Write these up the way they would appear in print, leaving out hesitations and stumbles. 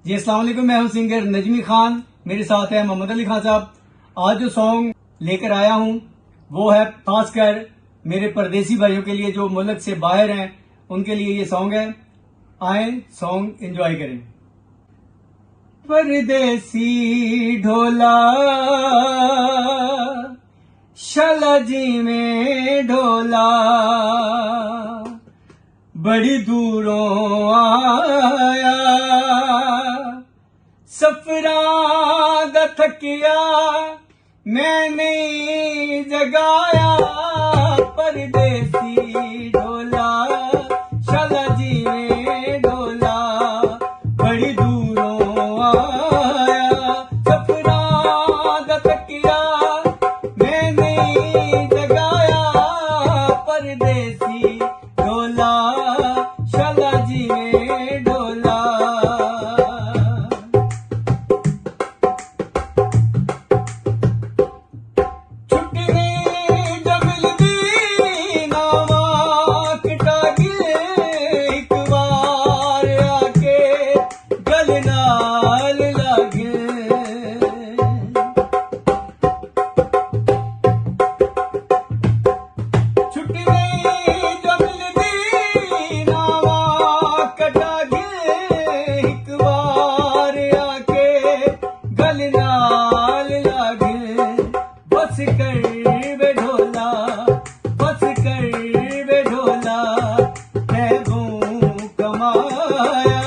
जी अस्सलाम वालेकुम, मैं हूं सिंगर नजमी खान। मेरे साथ है मोहम्मद अली खान साहब। आज जो सॉन्ग लेकर आया हूं वो है खासकर मेरे परदेसी भाइयों के लिए जो मुल्क से बाहर हैं, उनके लिए ये सॉन्ग है। आए सॉन्ग एंजॉय करें। परदेसी ढोला शाला जी में ढोला, बड़ी दूरों आया सफरा दा थकिया, मैं नहीं जगाया। परदेसी ढोला शाला जी में ढोला, बड़ी दूरों आया सफरा दा थकिया, मैं नहीं जगाया। परदेसी ढोला शाला जी में ढोला, बस कर वे ढोला, बस कर वे ढोला, महबूब कमाया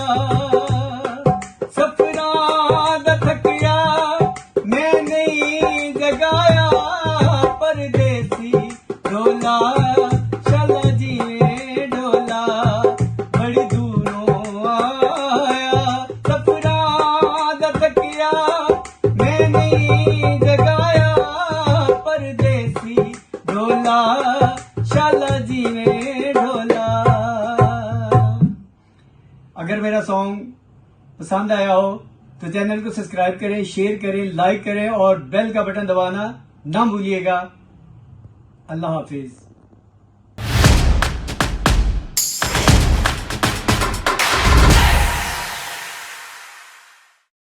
सफरा दा थकिया, मैं नहीं जगाया। परदेसी ढोला शाला जी में ढोला, बड़ी दूरों आया सफरा दा थकिया, मैं नहीं जगाया। परदेसी ढोला शाला जी में ढोला। अगर मेरा सॉन्ग पसंद आया हो तो चैनल को सब्सक्राइब करें, शेयर करें, लाइक करें और बेल का बटन दबाना ना भूलिएगा। अल्लाह हाफिज।